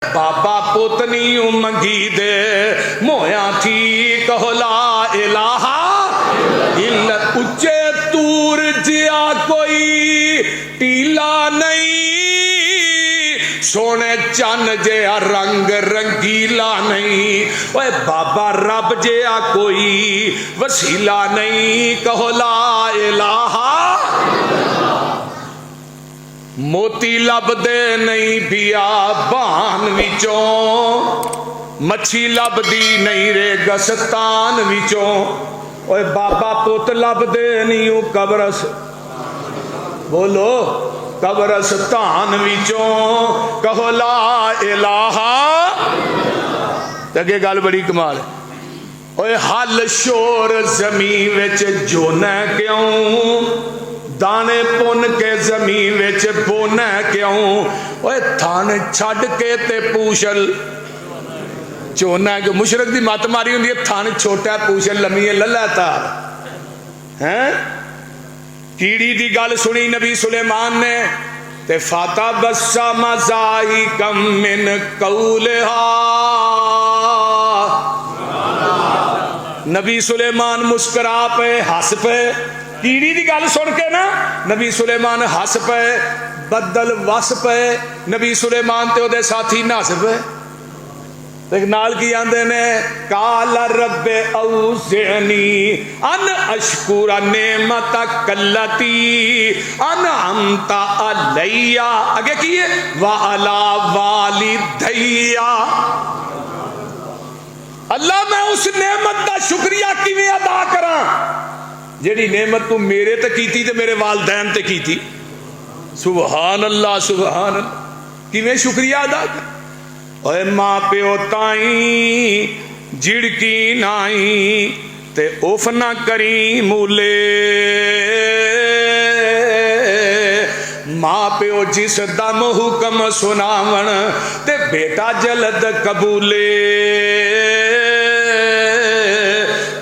बाबा पुतनी मंगी दे मोया थी कहो ला इलाहा इल्ला। उच्चे तूर जिया कोई टीला नहीं, सोने चन जिया रंग रंगीला नहीं। ओए बाबा रब जिया कोई वसीला नहीं कहो ला इलाहा। मोती लभदे नहीं बियाबान विचों, मच्छी लभदी नहीं रे गस्तान विचों। ओए बाबा पुत लभदे नहीं कबरस, बोलो कबरस्तान विचों कहो ला इलाहा। अगे गल बड़ी कमाल है। ओए हल शोर जमीन विच जोना क्यों, दाने पुन के जमीन विच बोना क्यों। ओए थान छड़ के ते पूछल चोना। मुशरक दी मत मारी हुंदी है, थान छोटा पूछल लम्मी है लल्ला तार हैं। कीड़ी दी गल सुनी नबी सुलेमान ने ते फाता बस्सा मजाही कम मिन कौलहा। नबी सुलेमान मुस्कुरा पे हंस पे, कीड़ी की गल सुन के ना नबी सुलेमान हस पे, बदल वस पे, नबी सुलेमान ते ओदे साथी नस पे। नाल की आंदे ने काल रब्बे औज़िनी अन अशकुरा नेमतक कल्लती अनअमता अलैया। आगे की है वा अला वालिदैया। अल्लाह मैं उस नेमत का शुक्रिया किवें अदा करा जेड़ी नेमत तू मेरे ते कीती ते मेरे वालदैन ते कीती। सुभान अल्लाह सुभान अल्लाह। किवें शुक्रिया अदा कर। ओए मां प्यो ताई जिड़की नाई ते उफ ना करी मूले। मां प्यो जिस दम हुक्म सुनावण ते बेटा जलद कबूले।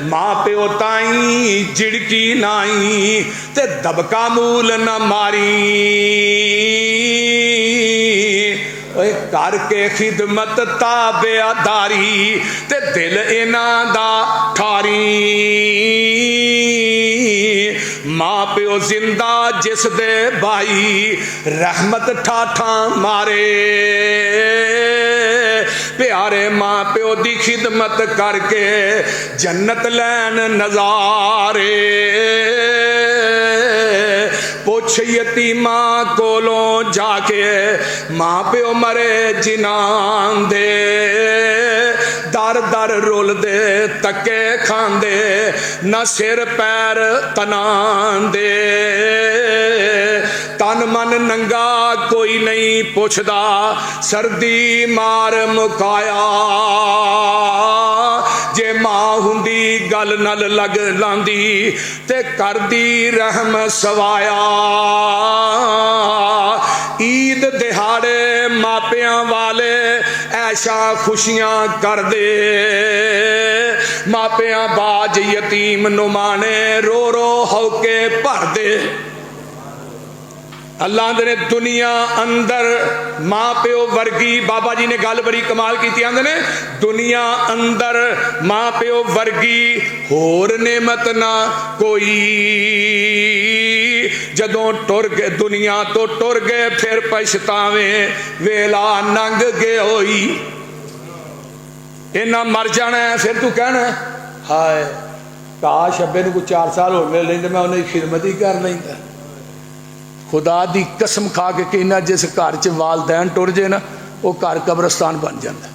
मां प्यो ताई जिड़की नाई ते दबका मूल न मारी। ओए करके खिदमत ताबेदारी ते दिल इना दा ठारी। मां प्यो जिंदा जिस दे भाई रहमत ठाठा मारे। प्यारे मां प्यो दी खिदमत करके जन्नत लैन नजारे। पुछ यतीमा कोलों जाके मां प्यो मरे जिनान दे। दर दर रुल दे तके खांदे न सिर पैर तनान दे। तन मन नंगा कोई नहीं पुछदा सर्दी मार मुकाया। जे मां हुंदी गल नल लग लांदी ते करदी रहम सवाया। ईद दिहाड़े मापियां वाले ऐशा खुशियां कर दे। मापियां बाज यतीम नुमाने रो रो होके भर दे। अल्लाह ने दुनिया अंदर मां प्यो वर्गी, बाबा जी ने गल बड़ी कमाल की आंदे ने दुनिया अंदर मां प्यो वर्गी होर नेमत ना कोई। जदों टुर गए दुनिया तो टुर गए फिर पछतावे वेला नंग गए होई। इन्ना मर जाना है फिर तू कहना हाय काश अब्बे नूं कोई 4 साल होर मिल लेंदे मैं उन्हें खिदमत ही कर लेंदा। खुदा दी कसम खा के कहना जिस घर च वालदैन टुर जाए ना वो घर कब्रस्तान बन जाता।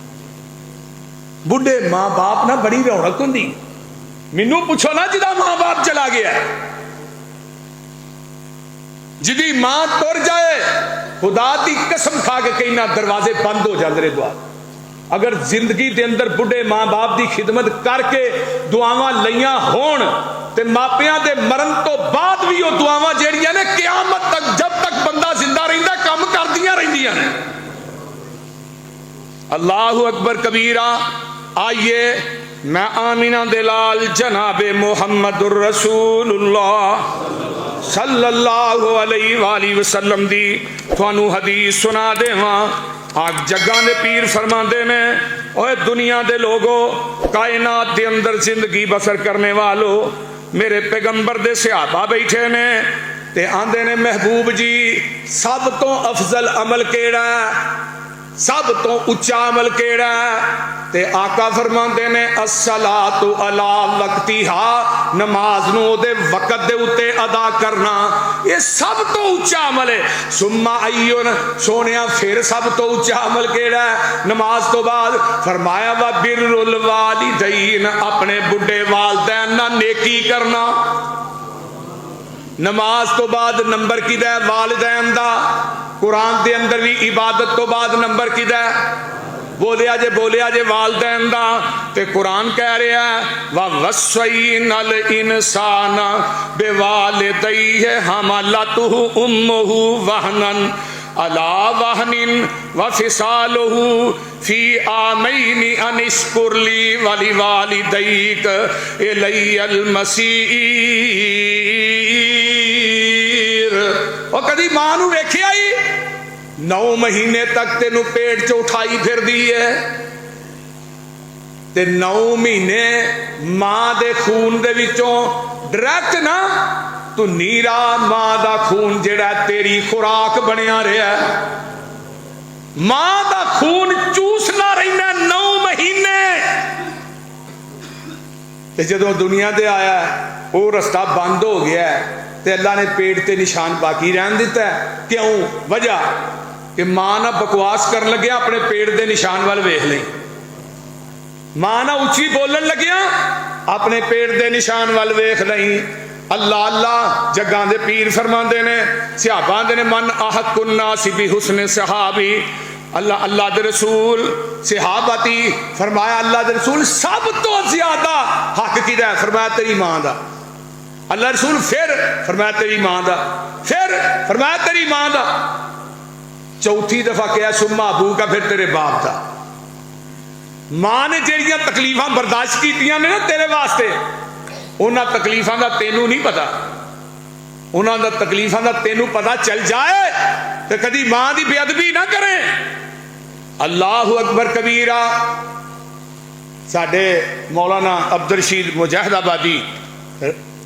बुढ़े मां बाप ना बड़ी रौनक होंदी। मैनू पूछो ना जिदा मां बाप चला गया, जिदी मां टुर जाए खुदा दी कसम खा के कहना दरवाजे बंद हो जाते द्वार। अगर जिंदगी के अंदर बुढ़े मां बाप की खिदमत करके दुआवां लईयां होण ते मापियां दे मरण तो बाद भी वो दुआवां जेड़ियां ने क़यामत तक जब तक बंदा जिंदा रहिंदा काम करदियां रहिंदियां ने। अल्लाहु अकबर कबीरा। आइए मैं आमीना दे लाल जनाबे मुहम्मदुर रसूलुल्लाह सल्लल्लाहु अलैहि वसल्लम दी थानू हदीस सुना देवां। आ जग्गां दे पीर फरमाते ने, ओए दुनिया दे लोगो, कायनात के अंदर जिंदगी बसर करने वालों, मेरे पैगंबर दे सहाबा बैठे ने ते आंदे ने महबूब जी सब तो अफजल अमल केड़ा है, सब तो उच्चा अमल केड़ा है? ते आका फरमाते ने अस्सलातु अला वक्तिहा, नमाज नूं ओदे वक्त दे उत्ते अदा करना, ये सब तो उच्चा अमल है। सुम्मा अय्युन, सोनिया फिर सब तो उच्चा अमल केड़ा है नमाज तो बाद? फरमाया वा बिर्रुल वालिदैन, अपने बुढ़े वालदैन नाल नेकी करना। नमाज तो बाद नंबर किदा है? वालिदैन दा। कुरान के अंदर भी इबादत तो बाद नंबर किदा है? बोलिया जे वालदैन दा। ते कुरान कह रहा है वा वस्सैनल इंसान बिवालिदैहि हमालतहु उम्मुहु वहनन अला वहनिन व फिसालुहु फी आमैनि अनिश्कुरली वली वालिदैक इलैयल मसीर। और कदी मां नूं वेखिया ही 9 महीने तक तेनू पेट च उठाई फिर दी है ते 9 महीने मां दे खून दे विचों डायरेक्ट ना तू नीरा मां दा खून जेड़ा तेरी खुराक बनया रहा, मां दा खून चूसना रहिंदा 9 महीने। ते जदों दुनिया ते आया वो रास्ता बंद हो गया ते अल्लाह ने पेट ते निशान बाकी रहन दिता है। क्यों? वजह कि मां ना बकवास कर लगे अपने पेट के निशान वाल वेख ले, मां ना उच्ची बोलन लगिया अपने पेट के निशान वाल वेख लई। अल्लाह अल्लाह जग्गां दे पीर फरमाते ने, सहाबा आंदे ने मन आहद कुन्ना सिबी हुस्न सहाबी, अल्लाह अल्लाह दे रसूल सहाबती, फरमाया अल्लाह दे रसूल सब तो ज्यादा हक किदा है? फरमाया तेरी मां दा। अल्लाह रसूल फिर फरमाया तेरी मां दा, फिर फरमाया तेरी मां दा, चौथी दफा कहा सुम्मा अबू का, फिर तेरे बाप दा। मां ने जेड़ियां तकलीफां बर्दाश्त कीतियां ने ना तेरे वास्ते, उन्हां तकलीफां दा तेनू नहीं पता, उन्हां दा तकलीफां दा तेनू पता चल जाए तो कदी मां दी बेअदबी ना करे। अल्लाहु अकबर कबीरा। साडे मौलाना अब्दुल रशीद मुजाहिदाबादी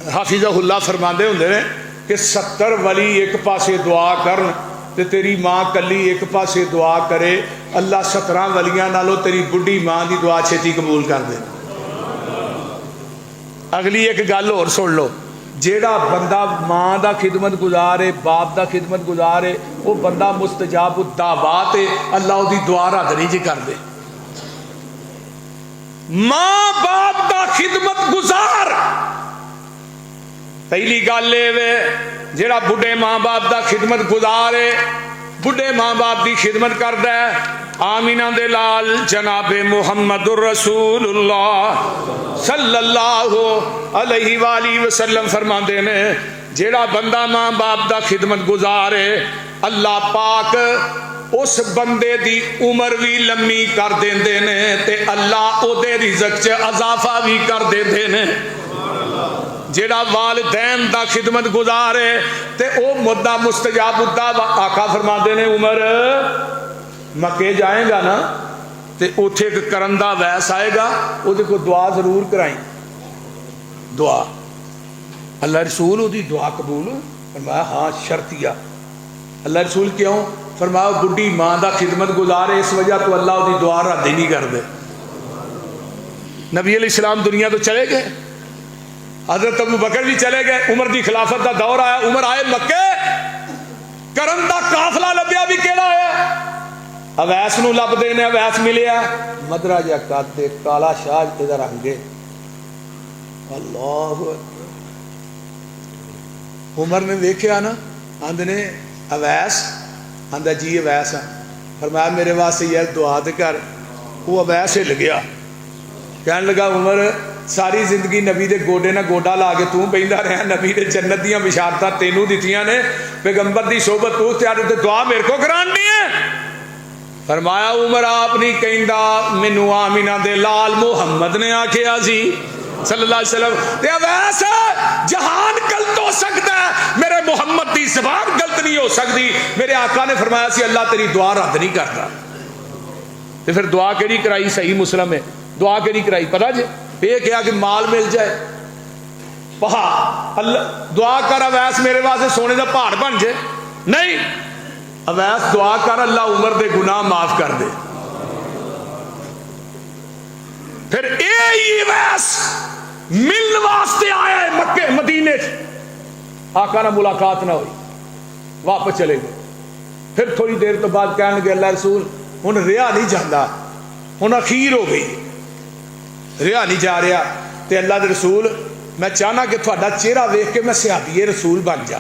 हाफिज़हुल्लाह फरमाते होंगे ने कि 70 वली एक पासे दुआ करन ते तेरी मां कली एक पासे दुआ करे, अल्लाह 17 वलियां नालों तेरी बुढ़ी मां की दुआ छेती कबूल कर दे। अगली एक गल होर सुन लो, जेड़ा बंदा मां दा खिदमत गुजार है, बाप दा खिदमत गुजार है, वो बंदा मुस्तजाब दावात है, अल्लाह उसकी दुआ रद्द नहीं जी कर दे। मां बाप दा खिदमत गुजार पहली गल वे, जेड़ा बुढ़े मां बाप दा खिदमत गुजार है, बुढ़े मां बाप की खिदमत करदा है, आमीना दे लाल जनाबे मुहम्मदुर रसूलुल्लाह सल्लल्लाहु अलैहि वाली वसल्लम फरमाते ने, जेड़ा बंदा मां बाप दा खिदमत गुजार है, अल्लाह पाक उस बंदे दी उम्र भी लम्मी कर देंदे ने ते अल्लाह ओदे रिज़्क च अजाफा भी कर देंदे ने। जेड़ा वालिदैन दा खिदमत गुजार है ते ओ मुद्दा मुस्तजाबुद्दा, आका फरमाते ने उम्र मक्के जाएगा ना ते उथे एक करन दा वैस आएगा, उहदे को दुआ जरूर कराई। दुआ अल्लाह रसूल ओदी दुआ कबूल? फरमाया हाँ शर्तिया। अल्लाह रसूल क्यों? फरमाया बुढ़ी मां दा खिदमत गुजार है, इस वजह तो अल्लाह ओदी दुआ रद्द ही नहीं कर दे। नबी अलैहिस्सलाम दुनिया तो चले गए, हजरत अबू बकर भी चले गए, उमर की खिलाफत का दौर आया, उमर आए मक्के, करन दा काफला लभ्या भी केड़ा है? अवैस नूं लभदे ने, अवैस मिलिया मदरा जिहा कद, काला शाह इहदा रंग, अल्लाह उमर ने वेख्या ना, आंदे ने अवैस, आंदा जी अवैस है, फरमाया मेरे वास्ते यार दुआ ते कर। वो अवैस हिल गया, कहन लगा उमर सारी जिंदगी नबी दे गोडे ना गोडा ला के तू बहिंदा रहा, नबी दे जन्नत दियां बिशारतां तेनू दित्तियां ने, पैगंबर दी सोबत तू त्यार ते दुआ मेरे को करानी है। फरमाया उमर आप नहीं कहंदा, मैनू आमीना दे लाल मुहम्मद ने आखिया सी सल्लल्लाहु अलैहि वसल्लम, ते अवैस जहान गलत हो सकता है, मेरे मुहम्मद की ज़बान गलत नहीं हो सकती। मेरे आका ने फरमाया सी अल्लाह तेरी दुआ रद्द नहीं करता। तो फिर दुआ केड़ी कराई? सही मुस्लिम है, दुआ केड़ी कराई पता जे? ये क्या कि माल मिल जाए, पहाड़ अल्लाह दुआ कर अवैस मेरे वास्ते सोने का पहाड़ बन जाए। नहीं, अवैस दुआ कर अल्लाह उम्र के गुनाह माफ कर दे। फिर यही अवैस मिलने वास्ते आया है मक्के मदीने, आका ना मुलाकात ना हुई, वापस चले गए। फिर थोड़ी देर तो बाद कह लगे अल्लाह रसूल हुण रिहा नहीं जाता, हुण अखीर हो गई, रिहा नहीं जा रहा। तो अल्लाह के रसूल मैं चाहना कि थोड़ा चेहरा वेख के मैं सिहाबीए रसूल बन जा।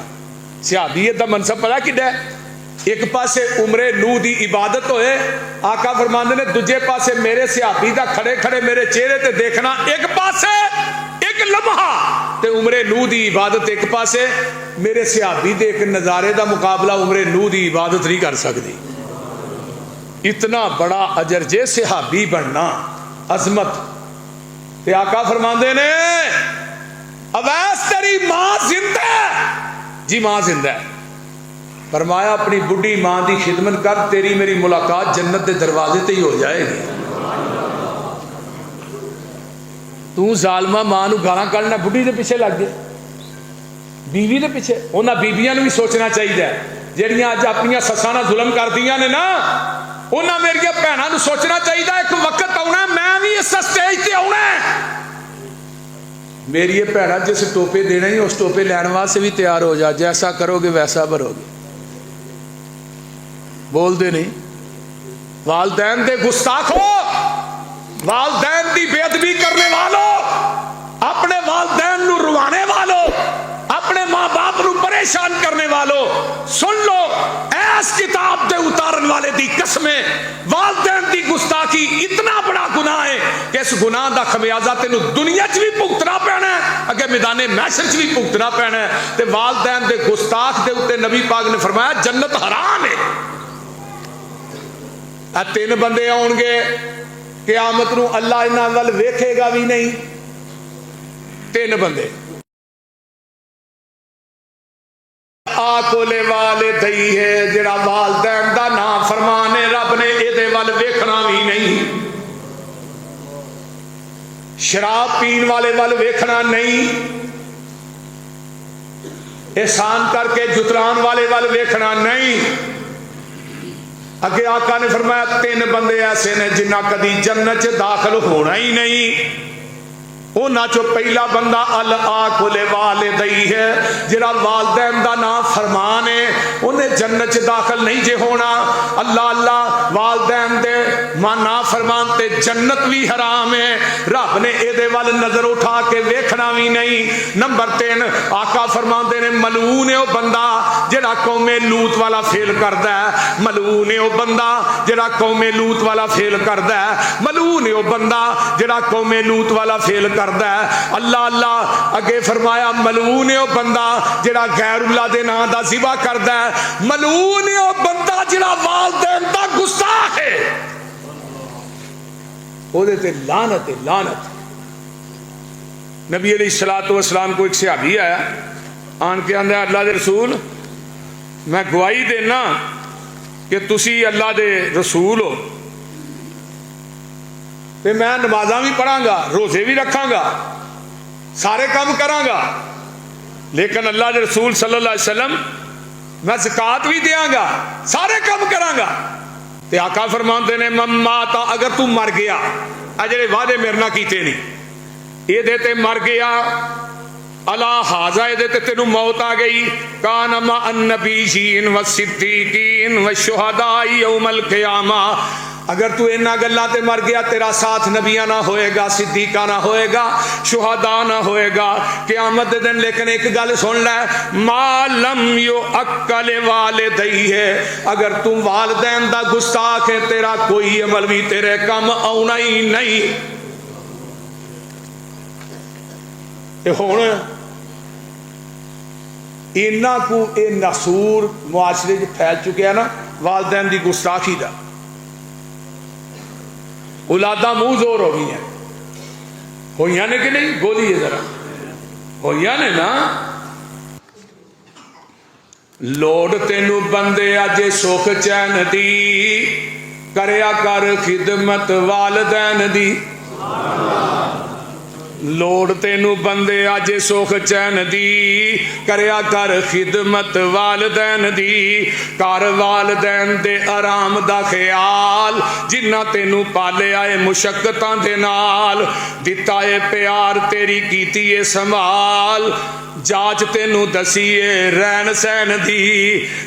सिहाबीयत का मनसब पता किड्डा? एक पासे उमरे नूह की इबादत होए, आका फरमांदे ने दूजे पासे मेरे सिहाबी का खड़े खड़े मेरे चेहरे ते देखना, एक पासे एक लम्हा ते उमरे नूह की इबादत एक पासे, मेरे सिहाबी दे एक नज़ारे का मुकाबला उमरे नूह की इबादत नहीं कर सकती। इतना बड़ा अजर जे सिहाबी बनना, अजमत। ते आका फरमांदे ने अवैस तेरी मां जिंदा है? जी मां जिंदा है। फरमाया अपनी बुढ़ी मां की खिदमत कर, तेरी मेरी मुलाकात जन्नत के दरवाजे ते ही हो जाएगी। तू जालमा मां नूं गालां कढना, बुढ़ी के पिछे लग गए, बीवी के पिछे। उन्होंने बीबियां नूं भी सोचना चाहिए जिहड़ियां अज अपनियां सस्सां नाल जुल्म करदियां ने ना, उन्होंने मेरिया भैनों नूं सोचना चाहिए एक वक्त आना मैं भी इस स्टेज ते आना है। मेरी भैन जिस टोपे देना ही उस टोपे लैन वास्ते भी तैयार हो जा, जैसा करोगे वैसा भरोगे। बोलते नहीं, वालदैन दे गुस्ताखो, वालदैन की बेअदबी करने वालों, अपने वालदैन नूं रुवाने वालों, अपने मां बाप नूं परेशान करने वालों, सुन लो इस किताब दे उतारन वाले दी कसमें, वालदैन दी गुस्ताखी इतना बड़ा गुनाह है कि इस गुनाह दा खमियाजा तेनू दुनिया च भी भुगतना पैना है, अगे मैदाने महशर च भी भुगतना पैना है। ते वालदैन दे गुस्ताख दे उत्ते नबी पाक ने फरमाया जन्नत हराम है। आ तीन बंदे आउणगे क़यामत नूं, अल्लाह इन्हां वल वेखेगा भी नहीं। तीन बंदे, आकोले वाले दई है जिहड़ा वालदैन दा नाम फरमाने, रब ने इहदे वल वेखना भी नहीं। शराब पीन वाले वल वेखना नहीं, एहसान करके जुतरान वाले वल वेखना नहीं। अगे आका ने फरमाया तीन बंदे ऐसे ने जिन्हें कदी जन्नत च दाखिल होना ही नहीं। उन्हां चो पहला बंदा अल आकुले वाले दई है, जिहड़ा वालदैन दा नाम फरमान है, उन्हें जन्नत च दाखिल नहीं जे होना। अल्लाह अल्लाह वालदैन दे ना फरमान ते जन्नत भी हराम है, रब ने एदे वल नजर उठा के वेखना भी नहीं। नंबर 3 आका फरमाते ने मलून है वह बंदा जिहड़ा कौमे लूत वाला फेल करदा है, मलून है वह बंदा जिहड़ा कौमे लूत वाला फेल करदा है, मलून है वह बंदा जिहड़ा कौमे लूत वाला फेल करदा है। अल्लाह अल्लाह अगे फरमाया मलून है वह बंदा जिहड़ा गैरुल्लाह दे नाम दा ज़िबा करदा है, मलून है वह बंदा जिहड़ा वालदैन दा गुस्ताख है, ओदे ते लानत है लानत। नबी अलैहिस्सलातु वस्सलाम को एक सहाबी आया, आन के आंदा अल्लाह दे रसूल मैं गवाही देना कि तुसी अल्लाह दे रसूल हो, ते मैं नमाज़ां भी पढ़ांगा, रोजे भी रखांगा, सारे काम करांगा, लेकिन अल्लाह के रसूल सल्लल्लाहु अलैहि वसल्लम मैं ज़कात भी देंगा, सारे काम करांगा। ते आका फरमाते ने माता अगर तू मर गया, आ जेड़े वादे मेरे नाल कीते नहीं, ये ते मर गया, अला हाजा ये ते तेनू मौत आ गई, कान मा अन्नबीयीन व सिद्दीकीन व शुहदा यौमल क़ियामा, अगर तू इन्हां गल्लां ते मर गया, तेरा साथ नबियां ना होएगा, सिद्दीका ना होएगा, शुहदा ना होएगा क़यामत दे दिन। लेकिन एक गल सुन लै, मालम यो अक्कल वाले दई है, अगर तू वालदैन दा गुस्ताख है, तेरा कोई अमल भी तेरे कम आउना ही नहीं। हुण इन्ना को ये नसूर मुआशरे च फैल चुकिया ना वालदैन की गुस्ताखी का, औलादा मुंह जोर हो गई, होइया ने कि नहीं? बोलिए जरा, होइया ने ना। लोड़ तेनू बंदे अज सुख चैन दी, करया कर खिदमत वालदैन दी। लोड़ तेनू बंदे अज सुख चैन दी, करया कर खिदमत वालदैन दी। कर वालदैन दे आराम दा ख्याल, जिन्ना तेनू पालिया है मुशक्कतां दे नाल। दिता है प्यार तेरी कीती है संभाल, जाच तेनू दसीए रहन सहन दी।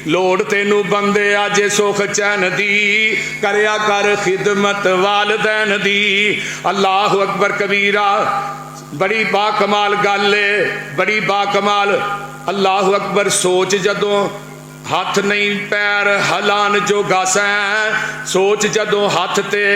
लोड़ तेनू बंदे अज सुख चैन दी, करया कर खिदमत वालदैन दी। अल्लाह अकबर कबीरा, बड़ी बाकमाल गल है, बड़ी बाकमाल। अल्लाह अकबर सोच जदों हथ नहीं पैर हलान जोगा सैं, सोच जदों हथ ते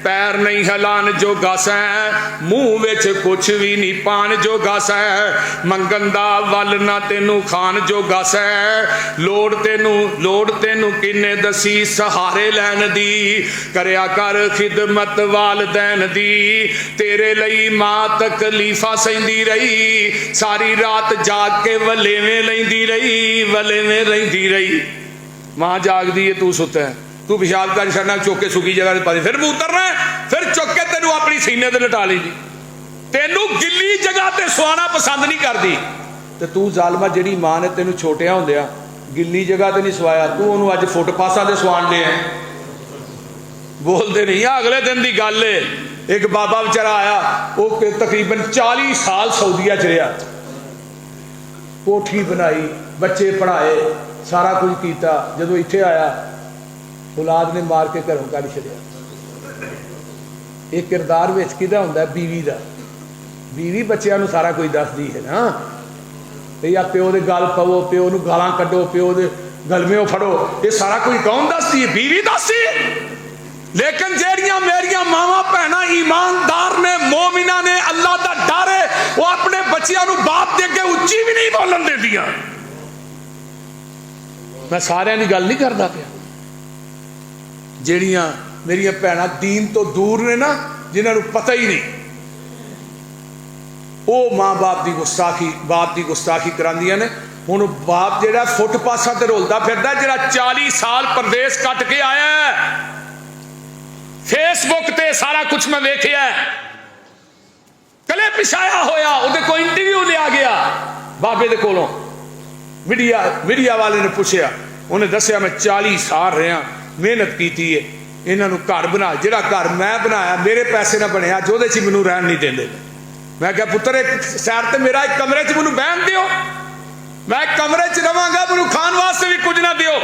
पैर नहीं हलान जोगा सैं, मुंह विच कुछ भी नहीं पान जोगा सैं। मंगन दा वल ना तेनू खान जोगा सैं। लोड़ तेनू किन्ने दसी सहारे लैन दी, करया कर खिदमत वालदैन दी। तेरे लई मां तकलीफा सहिंदी रही, सारी रात जाग के वलेवें लैंदी रही, वलेवें लैंदी रही। मां जागदी है, तू सुता है, तू पेशाब कर छड़ना, चुक के सुखी जगह पा दे, फिर उतरना है, फिर चुक के तेनू अपनी सीने ते लटा लेगी। तेनू गिल्ली जगह ते सुआना पसंद नहीं करती। ते तू जालमा जिहड़ी मां ने तेनू छोटिया होंदिया गिल्ली जगह ते नहीं सवाया, तू उन्होंने अज फुट पासा ते सवाण लिया। बोलते नहीं। अगले दिन की गल है, एक बाबा बेचारा आया, वो तकरीबन 40 साल सऊदीया च रहा, कोठी बनाई, बच्चे पढ़ाए, सारा कुछ किया। जदों इत्थे आया, औलाद ने मार के घरों कढ़ छड़िया। एक किरदार विच किहदा हुंदा, बीवी का। बीवी बच्चों को सारा कुछ दसदी है ना, या प्यो के गल पवो, प्यो नूं गालां कड्डो, प्यो के गलमेओ फड़ो, ये सारा कुछ कौन दसदी है? बीवी दसदी है। लेकिन जेड़ियां मेरियां मावां भैणां ईमानदार ने, मोमिना ने, अल्लाह दा डर है, वो अपने बच्चों को बाप दे के उच्ची भी नहीं बोलन देंदियां। मैं सारियां दी गल नहीं करदा पिया, जेड़ियां मेरियां भैणां दीन तो दूर ने ना, जिन्हां नूं पता ही नहीं, वो मां बाप की गुस्ताखी, बाप की गुस्ताखी करांदियां ने। हुण बाप जिहड़ा फुट पासा ते रोलदा फिरदा, जिहड़ा 40 साल प्रदेश कट के आया है, फेसबुक ते सारा कुछ मैं वेखिया, कले पिछाया होया, उहदे कोई इंटरव्यू लिया गया बाबे दे कोलों, मीडिया वाले ने पूछया, उन्हें दसिया मैं 40 साल रहा, मेहनत की है, इन्हों घर बना, जिहड़ा घर मैं बनाया मेरे पैसे ना बनया, जो उहदे च मैनूं रहन नहीं देंदे। मैं क्या पुत्र, एक सैर ते मेरा एक कमरे च मैनूं बहन दिओ, मैं एक कमरे च रवांगा, मैनूं खाण वास्ते भी कुछ ना दिओ।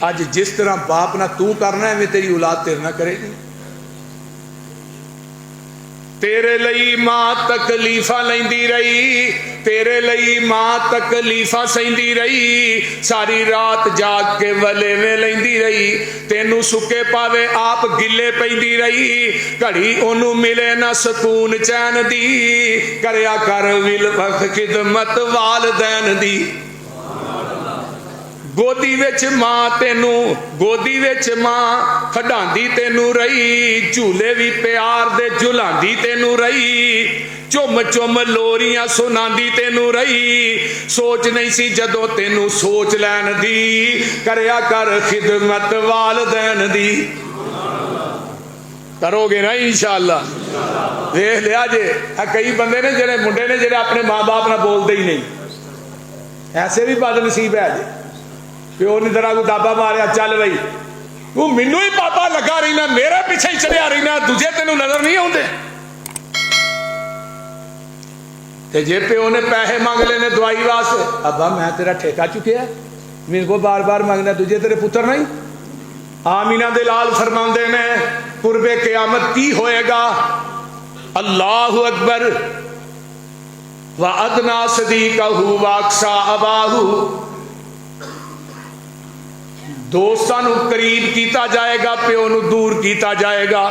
अज जिस तरह बाप ना तू करना है, तेरी औलाद तेरे ना करेगी। तेरे लई मां तकलीफा लैंदी रही, तेरे लई मां तकलीफा सहिंदी रही, सारी रात जाग के वलेवें लैंदी रही। तेनू सुके पावे आप गिले पैंदी रही, घड़ी ओनू मिले ना सकून चैन दी, करया कर विल वक्त खिदमत वालदैन दी। गोदी विच मां तेनू, गोदी विच मां खडांदी तेनू रही, झूले भी प्यार दे झुलांदी तेनू रही, चुम चुम लोरियां सुनांदी तेनू रही। सोच नहीं सी जदों तेनू सोच लैन दी, करया कर खिदमत वालदैन दी। करोगे ना इंशाअल्लाह? देख लिया जे, कई बंदे ने जेड़े मुंडे ने जेड़े अपने माँ बाप ना बोलते ही नहीं, ऐसे भी बदनसीब है जे। प्यो ने तेरा को दाबा मारिया, चल बई तू मैनू ही पापा लगा रही ना, मेरे पीछे ही चढ़िया रही ना, दूजे तेनू नजर नहीं आते। ते जे प्यो ने पैसे मंग लेने दवाई वास्ते, अब्बा मैं तेरा ठेका चुकिया, मेरे को बार बार मंगना, दूजे तेरे पुत्र नहीं। आमीना दे लाल फरमाते ने, कुर्बे क़यामत की होएगा, अल्लाहु अकबर, व अदना सदीकहु व अक्सा अबाहु। दोस्तां नूं करीब किया जाएगा, प्यो नूं दूर किया जाएगा।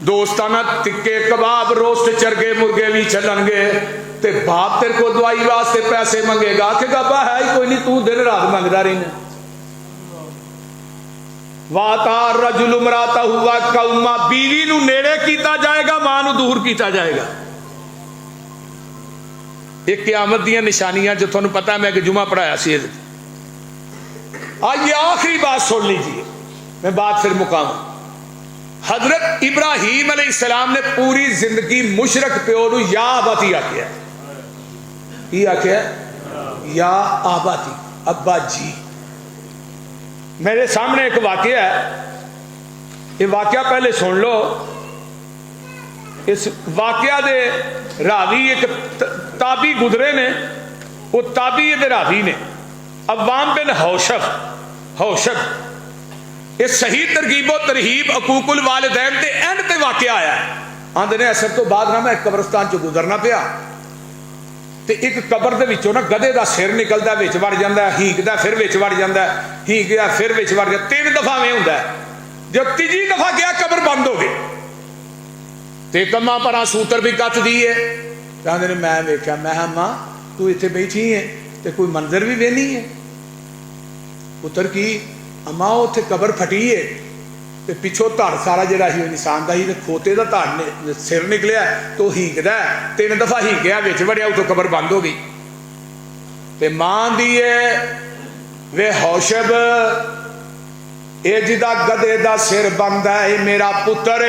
दोस्तां नाल तिक्के कबाब, रोस्ट, चरगे, मुर्गे भी चलणगे। ते बाप तेरे को दवाई वास्ते पैसे मंगेगा, आखेगा बा है ही कोई नहीं, तू दिन रात मंगदा रहना। वातार रजुल इमरातहु व कौमा, बीवी नूं नेड़े किया जाएगा, मां नूं दूर किया जाएगा। एक क़यामत दी निशानियां जो तुहानूं पता, मैं एक जुमा पढ़ाया सी, ये आखिरी बात सुन लीजिए, मैं बात फिर मुकाऊं। हजरत इब्राहीम अलैहिस्सलाम ने पूरी जिंदगी मुशरक प्यो नूं या आबाती आख्या, की आख्या? या आबाती, अब्बा जी। मेरे सामने एक वाकया है, ये वाकया पहले सुन लो। इस वाकया दे रावी एक ताबी गुजरे ने, वो ताबी दे रावी ने अवाम बिन हौशब। ये सही तरगीबो तरहीब अकूकुल वालिदैन ते एंड ते वाकया आया। आंदे ने असर तो बाद ना मैं कब्रस्तान चो गुजरना पिया, ते एक कबर दे विचों ना गधे दा सिर निकलदा, विच वड़ जांदा, हीकदा फिर विच वड़ जांदा, हीकदा फिर विच वड़ जांदा, 3 दफा में हुंदा। जो तीजी दफा गया कबर बंद हो गई, ते कम्मा परा सूतर भी कत दी है। कहते ने मैं वेख्या, मैं अम्मा तू इत्थे बैठी है ते कोई मंजर भी वेनी है? पुत्र की अम्मा उत्थे कबर फटी है, ते पिछों धड़ सारा जिहड़ा ही इंसान दा ही, ते खोते दा धड़ ने सिर निकलिया, तो हीकदा 3 दफा हीकिया, विच वड़िया, उतो कबर बंद हो गई। ते मां दी है वे हौशब, ये जिदा गधे दा सिर बंद है, ये मेरा पुत्र,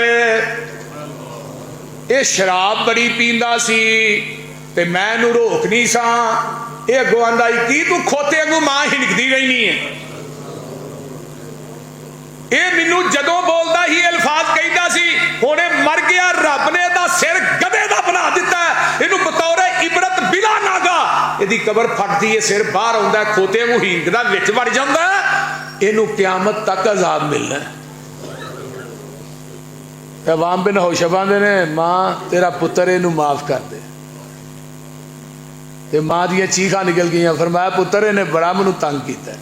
ये शराब बड़ी पींदा सी ते मैं इहनूं रोक नहीं सा। ये अगों आंदा की तू खोते अगों मां हिणकदी गई नहीं है। ये मैनू जदों बोलदा ही अल्फाज कहदा सी, हुणे मर गया, रब ने दा सिर गधे दा बना दिता है, इहनूं बतौर इबरत बिला नागा इहदी कबर फटदी है, सिर बाहर आउंदा, खोते वांगू हींकदा, विच वड़ जांदा, इहनूं क़यामत तक अजाब मिलना। अवाम बिन हौशब आंदे ने मां तेरा पुत्र इहनूं माफ कर दे, ते मां दी चीखां निकल गई। फरमाया पुत्र इहने बड़ा मैनूं तंग कीता है,